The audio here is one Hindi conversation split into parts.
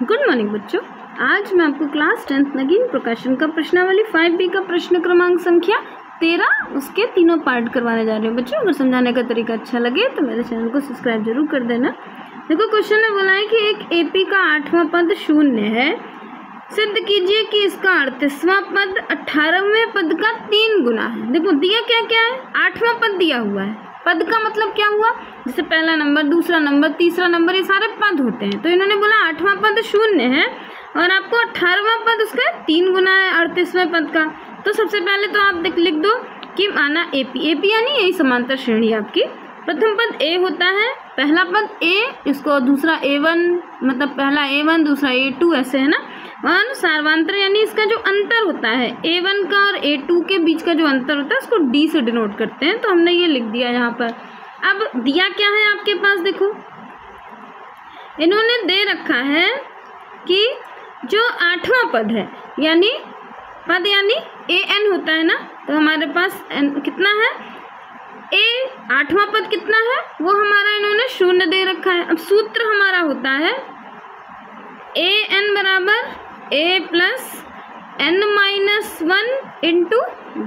गुड मॉर्निंग बच्चों। आज मैं आपको क्लास 10th नगीन प्रकाशन का प्रश्नावली 5B का प्रश्न क्रमांक संख्या 13 उसके तीनों पार्ट करवाने जा रही हूँ। बच्चों अगर समझाने का तरीका अच्छा लगे तो मेरे चैनल को सब्सक्राइब जरूर कर देना। देखो क्वेश्चन में बोला है कि एक AP का 8वां पद शून्य है, सिद्ध कीजिए कि इसका 38वां पद 18वें पद का 3 गुना है। देखो दिया क्या क्या है, 8वां पद दिया हुआ है। पद का मतलब क्या हुआ, जैसे पहला नंबर, दूसरा नंबर, तीसरा नंबर, ये सारे पद होते हैं। तो इन्होंने बोला 8वां पद शून्य है और आपको 18वां पद उसका 3 गुना है 38वें पद का। तो सबसे पहले तो आप लिख दो कि माना AP यानी यही समांतर श्रेणी आपकी। प्रथम पद A होता है, पहला पद A, इसको दूसरा A1, मतलब पहला A1 दूसरा A2, ऐसे है ना। और सार्वांतर यानी इसका जो अंतर होता है A1 का और A2 के बीच का जो अंतर होता है उसको D से डिनोट करते हैं। तो हमने ये लिख दिया यहाँ पर। अब दिया क्या है आपके पास, देखो इन्होंने दे रखा है कि जो 8वां पद है यानी पद यानी AN होता है ना, तो हमारे पास कितना है, A 8वां पद कितना है वो हमारा इन्होंने शून्य दे रखा है। अब सूत्र हमारा होता है AN बराबर A plus n-1 into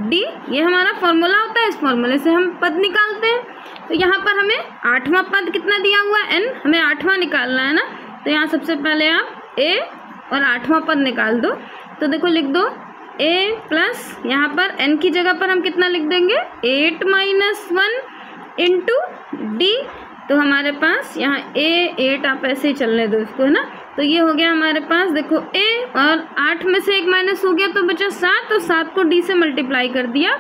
D, ये हमारा फॉर्मूला होता है। इस फॉर्मूले से हम पद निकालते हैं। तो यहाँ पर हमें 8वां पद कितना दिया हुआ है n, हमें 8वां निकालना है ना। तो यहाँ सबसे पहले आप A और 8वां पद निकाल दो। तो देखो लिख दो A प्लस, यहाँ पर n की जगह पर हम कितना लिख देंगे 8-1 इंटू D। तो हमारे पास यहाँ A 8, आप ऐसे ही चलने दो इसको, है ना। तो ये हो गया हमारे पास, देखो A और 8 में से 1 माइनस हो गया तो बचा 7, तो 7 को D से मल्टीप्लाई कर दिया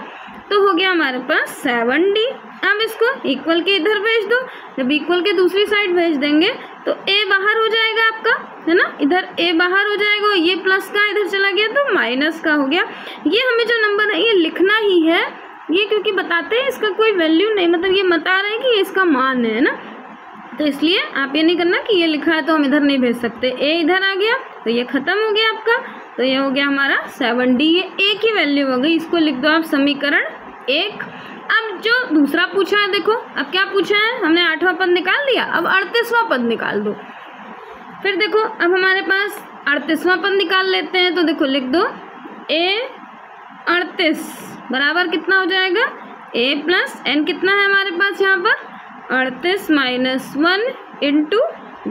तो हो गया हमारे पास 7D। अब इसको इक्वल के इधर भेज दो। जब इक्वल के दूसरी साइड भेज देंगे तो A बाहर हो जाएगा आपका, है ना। इधर A बाहर हो जाएगा, ये प्लस का इधर चला गया तो माइनस का हो गया। ये हमें जो नंबर है ये लिखना ही है, ये क्योंकि बताते हैं इसका कोई वैल्यू नहीं, मतलब ये बता रहे हैं कि ये इसका मान है ना। तो इसलिए आप ये नहीं करना कि ये लिखा है तो हम इधर नहीं भेज सकते। A इधर आ गया तो ये खत्म हो गया आपका। तो ये हो गया हमारा 7D, ये A की वैल्यू हो गई। इसको लिख दो आप समीकरण 1। अब जो दूसरा पूछा है, देखो अब क्या पूछा है, हमने 8वां पद निकाल दिया, अब 38वां पद निकाल दो। फिर देखो अब हमारे पास 38वां पद निकाल लेते हैं। तो देखो लिख दो A 38 बराबर कितना हो जाएगा A प्लस n, कितना है हमारे पास यहाँ पर 38-1 इंटू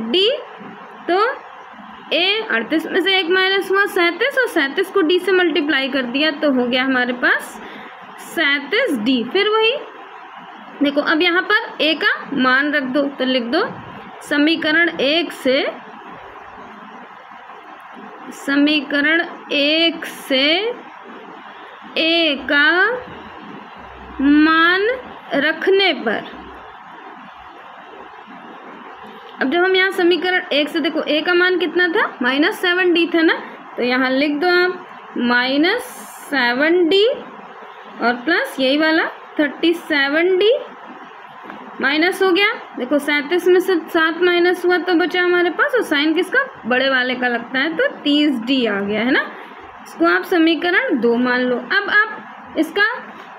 D। तो A 38 में से 1 माइनस हुआ 37 और 37 को D से मल्टीप्लाई कर दिया तो हो गया हमारे पास 37D। फिर वही देखो अब यहाँ पर A का मान रख दो। तो लिख दो समीकरण 1 से A का मान रखने पर, अब जब हम यहाँ समीकरण 1 से देखो A का मान कितना था -7D था ना, तो यहाँ लिख दो आप -7D और प्लस यही वाला 37D माइनस हो गया। देखो 37 में से 7 माइनस हुआ तो बचा हमारे पास, और साइन किसका, बड़े वाले का लगता है, तो 30D आ गया, है ना। इसको आप समीकरण 2 मान लो। अब आप इसका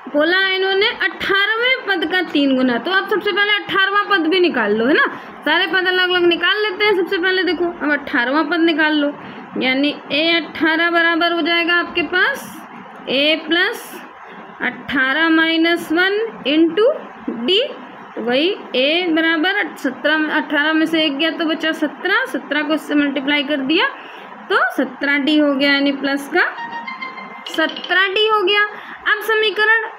बोला इन्होंने 18वें पद का 3 गुना, तो आप सबसे पहले 18वां पद भी निकाल लो, है ना। सारे पद अलग अलग निकाल लेते हैं। सबसे पहले देखो अब 18वां पद निकाल लो, यानी A 18 बराबर हो जाएगा आपके पास A प्लस 18-1 इंटू D। तो वही A बराबर 17, 18 में से 1 गया तो बचा 17, 17 को इससे मल्टीप्लाई कर दिया तो 17D हो गया, यानी प्लस का 17D हो गया। अब समीकरण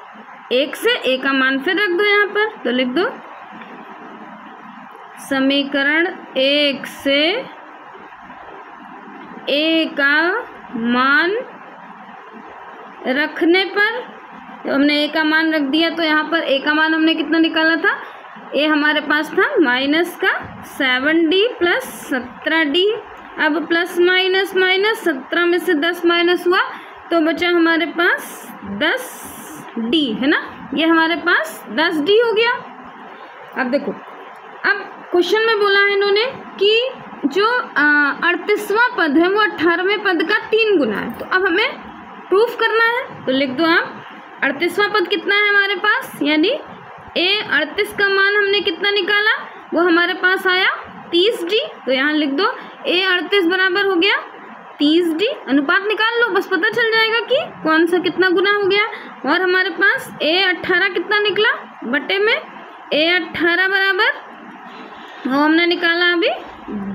1 से A का मान फिर रख दो यहाँ पर। तो लिख दो समीकरण 1 से A का मान रखने पर, जब हमने A का मान रख दिया तो यहाँ पर A का मान हमने कितना निकाला था, A हमारे पास था माइनस का 7D प्लस 17D। अब प्लस माइनस माइनस, 17 में से 10 माइनस हुआ तो बचा हमारे पास 10D, है ना। ये हमारे पास 10D हो गया। अब देखो अब क्वेश्चन में बोला है इन्होंने कि जो 38वां पद है वो 18वें पद का 3 गुना है। तो अब हमें प्रूफ करना है। तो लिख दो आप 38वां पद कितना है हमारे पास, यानी A 38 का मान हमने कितना निकाला, वो हमारे पास आया 30D। तो यहाँ लिख दो A 38 बराबर हो गया 30D। अनुपात निकाल लो, बस पता चल जाएगा कि कौन सा कितना गुना हो गया। और हमारे पास A 18 कितना निकला बटे में A 18 बराबर वो हमने निकाला अभी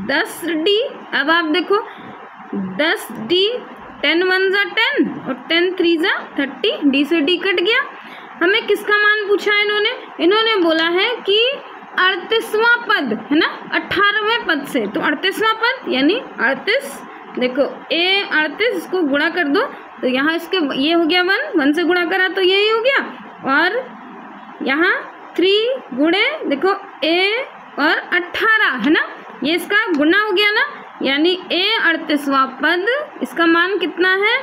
10D। अब आप देखो 10D 10 1 जा 10 और 10 3 जा 30, D से D कट गया। हमें किसका मान पूछा है इन्होंने बोला है कि 38वां पद है ना 18वें पद से, तो 38वां पद यानी 38 देखो A 38 इसको गुणा कर दो तो यहाँ इसके ये हो गया 1 से गुणा करा तो यही हो गया। और यहाँ 3 गुणे देखो A और 18 है ना, ये इसका गुना हो गया ना, यानी A 38वां पद इसका मान कितना है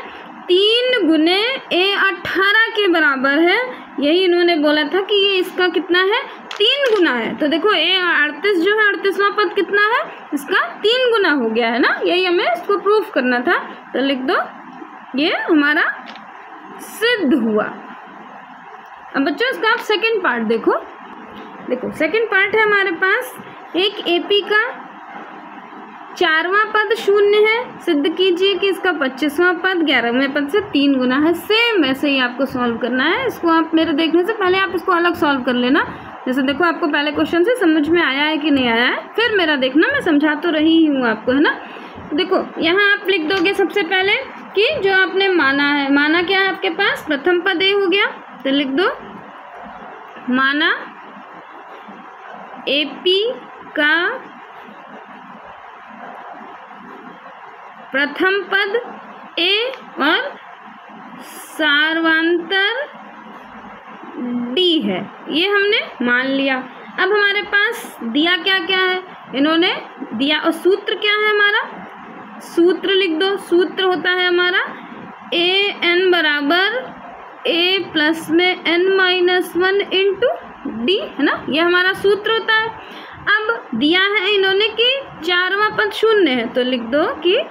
3 गुने A 18 के बराबर है। यही इन्होंने बोला था कि ये इसका कितना है 3 गुना है। तो देखो A 38 जो है 38वां पद कितना है इसका 3 गुना हो गया है ना, यही हमें इसको प्रूफ करना था। तो लिख दो ये हमारा सिद्ध हुआ। अब बच्चों इसका आप सेकंड पार्ट देखो सेकंड पार्ट है हमारे पास एक AP का 4वां पद 0 है, सिद्ध कीजिए कि इसका 25वां पद 11वें पद से 3 गुना है। सेम वैसे ही आपको सॉल्व करना है। इसको आप मेरे देखने से पहले आप इसको अलग सॉल्व कर लेना। जैसे देखो आपको पहले क्वेश्चन से समझ में आया है कि नहीं आया है, फिर मेरा देखना, मैं समझा तो रही हूँ आपको है ना। देखो यहाँ आप लिख दोगे सबसे पहले कि जो आपने माना है, माना क्या है आपके पास प्रथम पद A हो गया, तो लिख दो माना AP का प्रथम पद A और सार्वंतर D है, ये हमने मान लिया। अब हमारे पास दिया क्या क्या है इन्होंने दिया, और सूत्र क्या है हमारा, सूत्र लिख दो। सूत्र होता है हमारा AN बराबर A प्लस में N-1 इंटू D है ना, ये हमारा सूत्र होता है। अब दिया है इन्होंने कि 4वां पद 0 है, तो लिख दो कि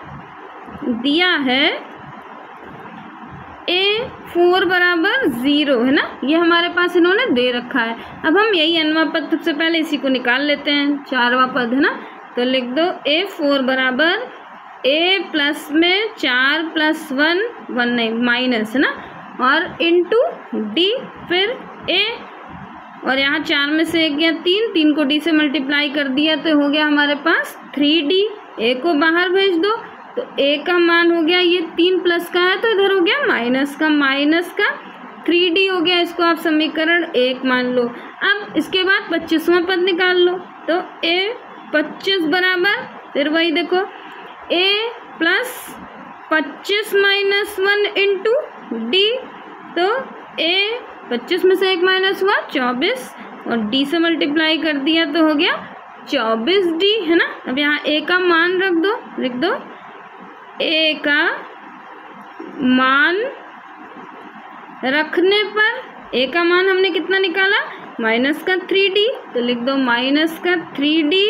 दिया है A4 बराबर 0 है ना, ये हमारे पास इन्होंने दे रखा है। अब हम यही nवां पद सबसे पहले इसी को निकाल लेते हैं, 4वां पद है ना, तो लिख दो A4 बराबर A प्लस में 4 प्लस 1 नहीं माइनस है ना, और इंटू D फिर A, और यहाँ 4 में से 1 गया 3 को D से मल्टीप्लाई कर दिया तो हो गया हमारे पास 3D। A को बाहर भेज दो तो A का मान हो गया, ये 3 प्लस का है तो इधर हो गया माइनस का 3D हो गया। इसको आप समीकरण 1 मान लो। अब इसके बाद 25वां पद निकाल लो, तो A 25 बराबर फिर वही देखो A plus 25 minus 1 into D, तो A 25 में से 1 माइनस हुआ 24 और D से मल्टीप्लाई कर दिया तो हो गया 24D है ना। अब यहाँ A का मान रख दो, लिख दो A का मान रखने पर A का मान हमने कितना निकाला माइनस का 3D, तो लिख दो माइनस का 3D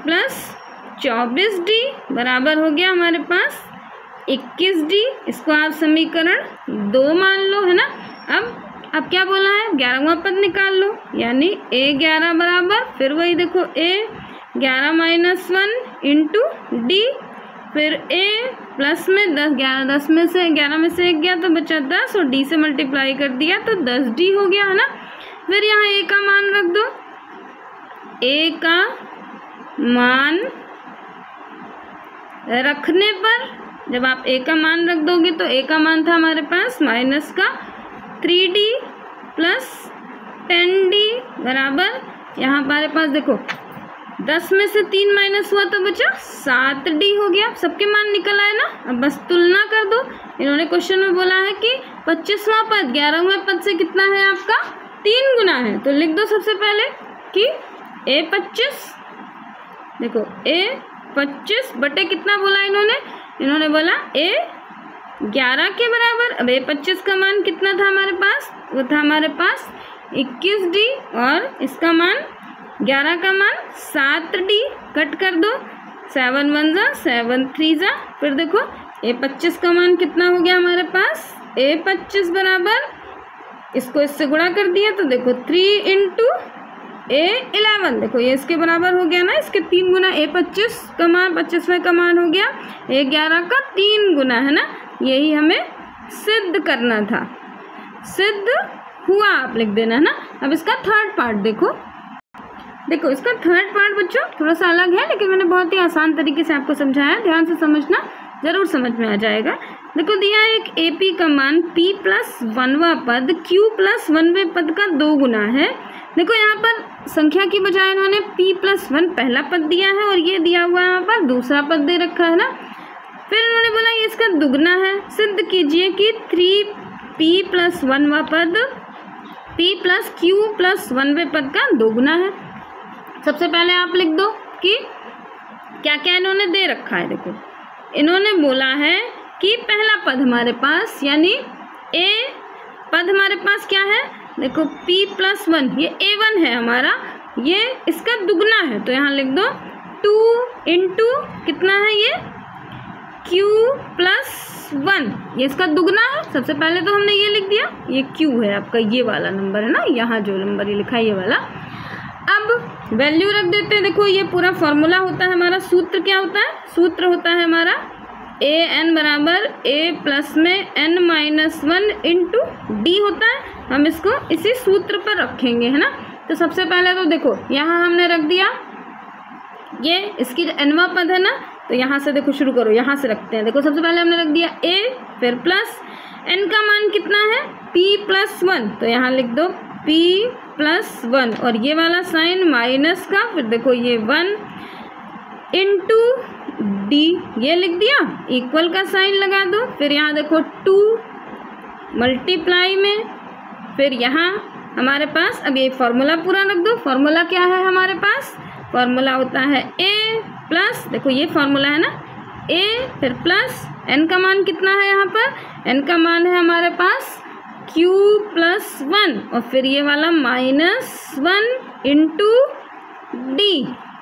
प्लस 24D बराबर हो गया हमारे पास 21D। इसको आप समीकरण 2 मान लो है ना। अब क्या बोला है 11वां पद निकाल लो, यानी A11 बराबर फिर वही देखो A11 माइनस 1 इंटू D, फिर A प्लस में 10 में से 11 में से 1 गया तो बचा 10 और D से मल्टीप्लाई कर दिया तो 10D हो गया है ना। फिर यहाँ A का मान रख दो, A का मान रखने पर जब आप A का मान रख दोगे तो A का मान था हमारे पास माइनस का 3D प्लस 10D बराबर, यहाँ हमारे पास देखो 10 में से 3 माइनस हुआ तो बचा 7D हो गया। सबके मान निकल आए ना। अब बस तुलना कर दो। इन्होंने क्वेश्चन में बोला है कि 25वां पद 11वें पद से कितना है आपका 3 गुना है, तो लिख दो सबसे पहले कि A25 देखो A25 बटे कितना बोला इन्होंने बोला A11 के बराबर। अब A25 का मान कितना था हमारे पास, वो था हमारे पास 21D और इसका मान 11 का मान 7D। कट कर दो 7 1 जा 7 3 जा, फिर देखो A25 का मान कितना हो गया हमारे पास A25 बराबर, इसको इससे गुणा कर दिया तो देखो 3 इंटू A11 देखो ये इसके बराबर हो गया ना, इसके 3 गुना A25 का मान 25वें का मान हो गया A11 का 3 गुना है ना, यही हमें सिद्ध करना था। सिद्ध हुआ आप लिख देना है ना। अब इसका थर्ड पार्ट देखो इसका थर्ड पार्ट बच्चों थोड़ा सा अलग है, लेकिन मैंने बहुत ही आसान तरीके से आपको समझाया, ध्यान से समझना, ज़रूर समझ में आ जाएगा। देखो दिया एक AP का मान P प्लस 1वां पद Q प्लस 1वें पद का 2 गुना है। देखो यहाँ पर संख्या की बजाय इन्होंने P प्लस 1 पहला पद दिया है और ये दिया हुआ यहाँ पर दूसरा पद दे रखा है ना। फिर इन्होंने बोला ये इसका दुगना है। सिद्ध कीजिए कि 3P प्लस 1वां पद P प्लस Q प्लस 1वें पद का 2 गुना है। सबसे पहले आप लिख दो कि क्या क्या इन्होंने दे रखा है। देखो इन्होंने बोला है कि पहला पद हमारे पास यानी A पद हमारे पास क्या है, देखो P प्लस 1 ये A1 है हमारा, ये इसका दुगना है, तो यहाँ लिख दो 2 इंटू कितना है ये Q प्लस 1, ये इसका दुगना है। सबसे पहले तो हमने ये लिख दिया, ये Q है आपका, ये वाला नंबर है ना, यहाँ जो नंबर ये लिखा है ये वाला। अब वैल्यू रख देते हैं। देखो ये पूरा फॉर्मूला होता है हमारा, सूत्र क्या होता है, सूत्र होता है हमारा AN बराबर A प्लस में N माइनस 1 इंटू D होता है। हम इसको इसी सूत्र पर रखेंगे है ना। तो सबसे पहले तो देखो यहाँ हमने रख दिया, ये इसकी nवां पद है ना, तो यहाँ से देखो शुरू करो, यहाँ से रखते हैं। देखो सबसे पहले हमने रख दिया A, फिर प्लस N का मान कितना है P प्लस 1, तो यहाँ लिख दो P प्लस 1 और ये वाला साइन माइनस का, फिर देखो ये 1 इंटू D ये लिख दिया, इक्वल का साइन लगा दो, फिर यहाँ देखो 2 मल्टीप्लाई में, फिर यहाँ हमारे पास अब ये फॉर्मूला पूरा रख दो। फॉर्मूला क्या है हमारे पास, फॉर्मूला होता है A प्लस, देखो ये फॉर्मूला है ना, A फिर प्लस N का मान कितना है यहाँ पर, N का मान है हमारे पास Q प्लस 1 और फिर ये वाला माइनस 1 इंटू D,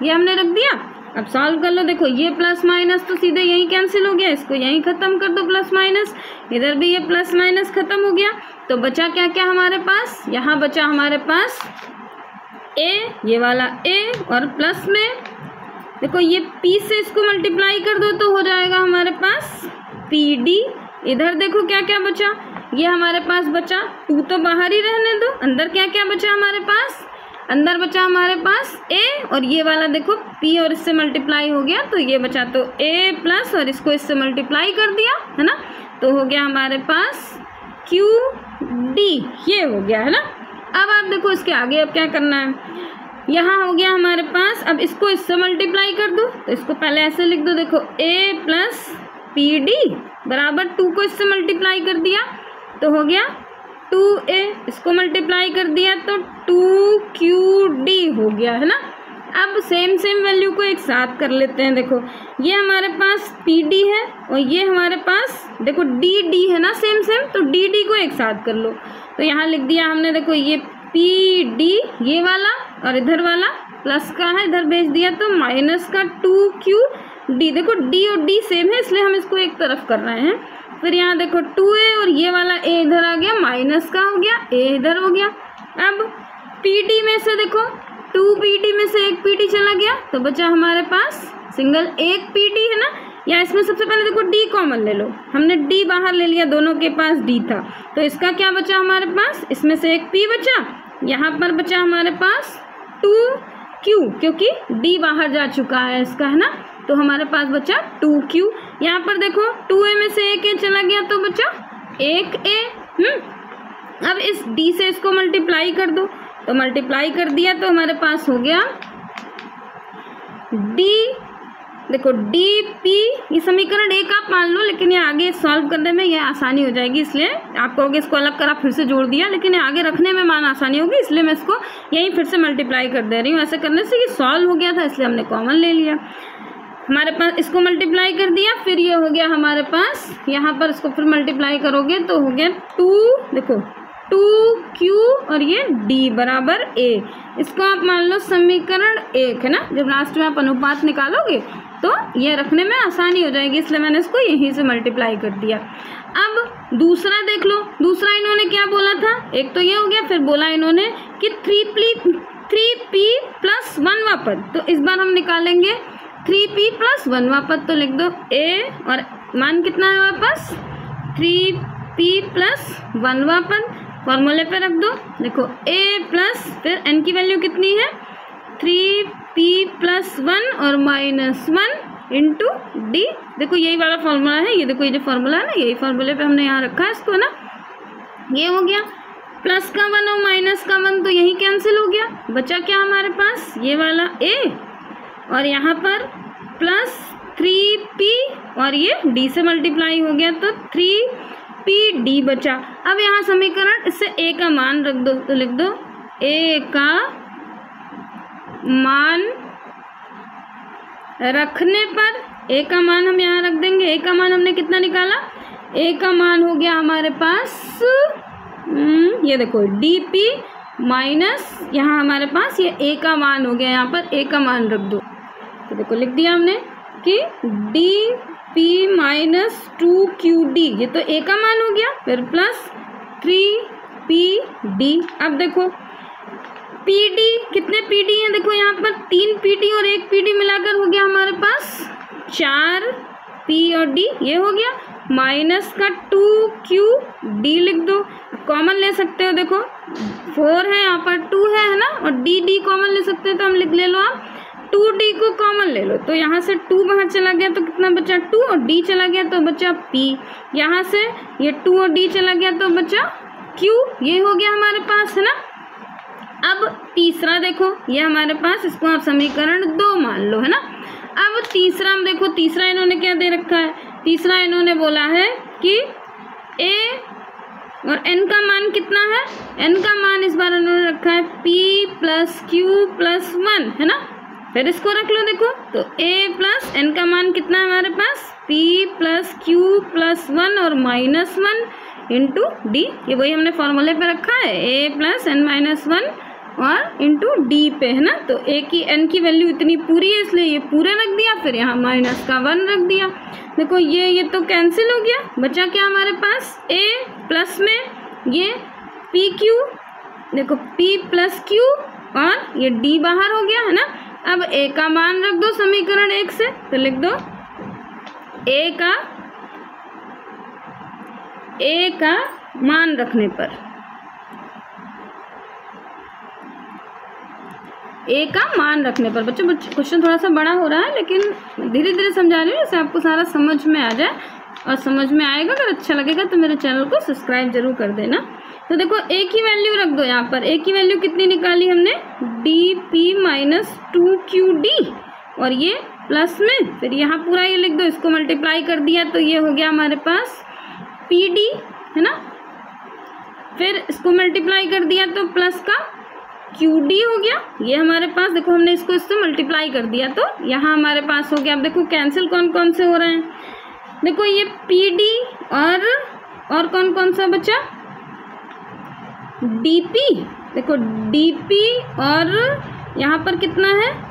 ये हमने रख दिया। अब सॉल्व कर लो। देखो ये प्लस माइनस तो सीधे यहीं कैंसिल हो गया, इसको यहीं ख़त्म कर दो प्लस माइनस, इधर भी ये प्लस माइनस ख़त्म हो गया। तो बचा क्या क्या हमारे पास, यहाँ बचा हमारे पास A, ये वाला A और प्लस में देखो ये P से इसको मल्टीप्लाई कर दो तो हो जाएगा हमारे पास PD। इधर देखो क्या क्या बचा, ये हमारे पास बचा 2 तो बाहर ही रहने दो, अंदर क्या क्या बचा हमारे पास, अंदर बचा हमारे पास A और ये वाला देखो P और इससे मल्टीप्लाई हो गया, तो ये बचा तो A प्लस और इसको इससे मल्टीप्लाई कर दिया है ना, तो हो गया हमारे पास QD, ये हो गया है ना। अब आप देखो इसके आगे अब क्या करना है, यहाँ हो गया हमारे पास, अब इसको इससे मल्टीप्लाई कर दो, तो इसको पहले ऐसे लिख दो, देखो A प्लस PD बराबर 2 को इससे मल्टीप्लाई कर दिया तो हो गया 2A, इसको मल्टीप्लाई कर दिया तो 2QD हो गया है ना। अब सेम वैल्यू को एक साथ कर लेते हैं। देखो ये हमारे पास PD है और ये हमारे पास देखो DD है ना, सेम तो DD को एक साथ कर लो, तो यहाँ लिख दिया हमने, देखो ये PD ये वाला और इधर वाला प्लस का है, इधर भेज दिया तो माइनस का 2QD। देखो D और D सेम है इसलिए हम इसको एक तरफ कर रहे हैं। फिर यहाँ देखो 2A और ये वाला A इधर आ गया, माइनस का हो गया, A इधर हो गया। अब PD में से देखो 2PD में से एक PD चला गया तो बचा हमारे पास सिंगल एक PD है ना। या इसमें सबसे पहले देखो D कॉमन ले लो, हमने D बाहर ले लिया, दोनों के पास D था, तो इसका क्या बचा हमारे पास, इसमें से एक P बचा, यहाँ पर बचा हमारे पास 2Q क्योंकि D बाहर जा चुका है इसका है ना, तो हमारे पास बचा 2Q। यहाँ पर देखो 2A में से एक A चला गया तो बचा एक A। अब इस D से इसको मल्टीप्लाई कर दो, तो मल्टीप्लाई कर दिया तो हमारे पास हो गया D, देखो DP, ये समीकरण एक आप मान लो, लेकिन ये आगे सॉल्व करने में ये आसानी हो जाएगी, इसलिए आप कहोगे इसको अलग करा फिर से जोड़ दिया, लेकिन ये आगे रखने में मान आसानी होगी, इसलिए मैं इसको यहीं फिर से मल्टीप्लाई कर दे रही हूँ। ऐसे करने से ये सॉल्व हो गया था इसलिए हमने कॉमन ले लिया। हमारे पास इसको मल्टीप्लाई कर दिया, फिर ये हो गया हमारे पास, यहाँ पर इसको फिर मल्टीप्लाई करोगे तो हो गया 2, देखो 2Q और ये D बराबर A। इसको आप मान लो समीकरण 1 है ना। जब लास्ट में आप अनुपात निकालोगे तो ये रखने में आसानी हो जाएगी, इसलिए मैंने इसको यहीं से मल्टीप्लाई कर दिया। अब दूसरा देख लो, दूसरा इन्होंने क्या बोला था, एक तो ये हो गया, फिर बोला इन्होंने कि 3p प्लस 1 वां पद, तो इस बार हम निकालेंगे 3p प्लस 1 वां पद, तो लिख दो a और मान कितना है हमारे पास 3p प्लस 1 वां पद, फॉर्मूले पे रख दो। देखो a प्लस फिर n की वैल्यू कितनी है 3p प्लस 1 और माइनस 1 इंटू डी। देखो यही वाला फॉर्मूला है, ये देखो ये जो फॉर्मूला है ना, यही फॉर्मूले पे हमने यहाँ रखा है इसको ना। ये हो गया प्लस का 1 और माइनस का 1, तो यही कैंसिल हो गया, बचा क्या हमारे पास ये वाला a और यहाँ पर प्लस 3p और ये d से मल्टीप्लाई हो गया तो 3pd बचा। अब यहाँ समीकरण इससे a का मान रख दो, तो लिख दो a का मान रखने पर, a का मान हम यहाँ रख देंगे। a का मान हमने कितना निकाला, a का मान हो गया हमारे पास ये देखो dp माइनस यहाँ हमारे पास ये a का मान हो गया, यहाँ पर a का मान रख दो। तो देखो लिख दिया हमने कि dp माइनस 2qd, ये तो a का मान हो गया, फिर प्लस 3pd। अब देखो pd कितने pd हैं, देखो यहाँ पर 3 pd और 1 pd मिलाकर हो गया हमारे पास 4p और d, ये हो गया माइनस का 2qd लिख दो। कॉमन ले सकते हो, देखो 4 है यहाँ पर 2 है ना, और d कॉमन ले सकते हो, तो हम ले लो आप 2d को कॉमन ले लो, तो यहाँ से 2 बाहर चला गया तो कितना बचा 2 और d चला गया तो बचा p, यहाँ से ये 2 और d चला गया तो बचा q, ये हो गया हमारे पास है ना। अब तीसरा देखो ये हमारे पास, इसको आप समीकरण 2 मान लो है ना। अब तीसरा हम देखो, तीसरा इन्होंने क्या दे रखा है, तीसरा इन्होंने बोला है कि a और n का मान कितना है, n का मान इस बार इन्होंने रखा है p प्लस q प्लस 1 है ना, फिर इसको रख लो। देखो तो a प्लस n का मान कितना है हमारे पास p प्लस q प्लस 1 और माइनस 1 इंटू डी, ये वही हमने फॉर्मूले पे रखा है a प्लस n माइनस 1 और इंटू डी पे है ना। तो a की n की वैल्यू इतनी पूरी है इसलिए ये पूरे रख दिया, फिर यहाँ माइनस का 1 रख दिया। देखो ये तो कैंसिल हो गया, बचा क्या हमारे पास a प्लस में ये पी क्यू, देखो p प्लस q और ये d बाहर हो गया है ना। अब a का मान रख दो समीकरण 1 से, तो लिख दो a का मान रखने पर, a का मान रखने पर बच्चों क्वेश्चन थोड़ा सा बड़ा हो रहा है लेकिन धीरे धीरे समझा रही हूँ जैसे आपको सारा समझ में आ जाए, और समझ में आएगा। अगर अच्छा लगेगा तो मेरे चैनल को सब्सक्राइब जरूर कर देना। तो देखो a की वैल्यू रख दो, यहाँ पर a की वैल्यू कितनी निकाली हमने dp माइनस 2qd और ये प्लस में, फिर यहाँ पूरा ये लिख दो, इसको मल्टीप्लाई कर दिया तो ये हो गया हमारे पास pd है ना, फिर इसको मल्टीप्लाई कर दिया तो प्लस का qd हो गया। ये हमारे पास देखो हमने इसको इससे मल्टीप्लाई कर दिया तो यहाँ हमारे पास हो गया। अब देखो कैंसिल कौन कौन से हो रहे हैं, देखो ये pd और कौन कौन सा बचा dp, देखो dp और यहाँ पर कितना है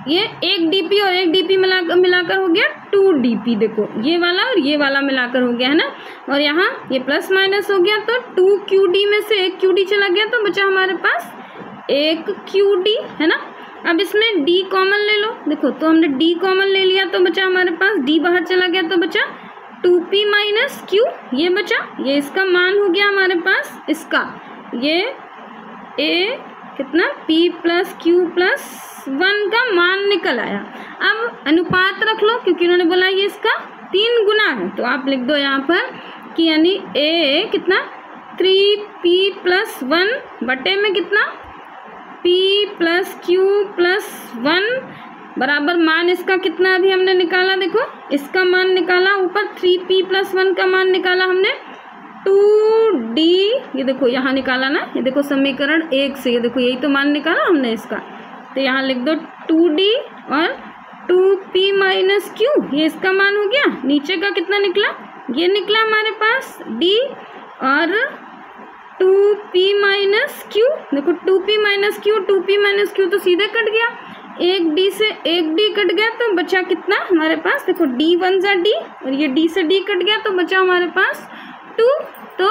ये एक dp और एक dp मिलाकर हो गया 2dp, देखो ये वाला और ये वाला मिलाकर हो गया है ना, और यहाँ ये प्लस माइनस हो गया तो 2qd में से एक qd चला गया तो बचा हमारे पास एक qd है ना। अब इसमें d कॉमन ले लो, देखो तो हमने d कॉमन ले लिया तो बचा हमारे पास d बाहर चला गया तो बचा 2p माइनस q, ये बचा, ये इसका मान हो गया हमारे पास, इसका ये a कितना p प्लस q प्लस 1 का मान निकल आया। अब अनुपात रख लो क्योंकि उन्होंने बोला ये इसका 3 गुना है, तो आप लिख दो यहाँ पर कि यानी a कितना 3p प्लस 1 बटे में कितना p प्लस q प्लस 1 बराबर मान इसका कितना अभी हमने निकाला, देखो इसका मान निकाला, ऊपर 3p प्लस 1 का मान निकाला हमने 2d, ये देखो यहाँ निकाला ना, ये देखो समीकरण 1 से, ये देखो यही तो मान निकाला हमने इसका, तो यहाँ लिख दो 2d और 2p माइनस q, ये इसका मान हो गया। नीचे का कितना निकला, ये निकला हमारे पास d और 2p माइनस q, देखो 2p माइनस q तो सीधे कट गया, एक d से एक d कट गया तो बचा कितना हमारे पास, देखो d 1 जा d और ये d से d कट गया तो बचा हमारे पास 2, तो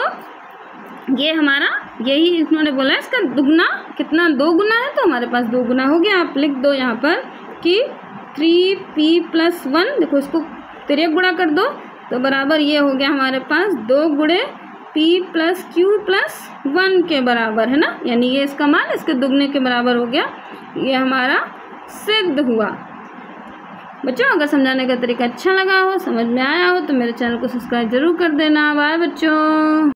ये हमारा यही इन्होंने बोला है, इसका दुगना कितना, 2 गुना है, तो हमारे पास 2 गुना हो गया। आप लिख दो यहाँ पर कि 3p+1, देखो इसको तिर्यक गुणा कर दो तो बराबर ये हो गया हमारे पास 2 गुणे p+q+1 के बराबर है ना, यानी ये इसका मान इसके दुगने के बराबर हो गया। ये हमारा सिद्ध हुआ। बच्चों अगर समझाने का तरीका अच्छा लगा हो, समझ में आया हो, तो मेरे चैनल को सब्सक्राइब जरूर कर देना। बाय बच्चों।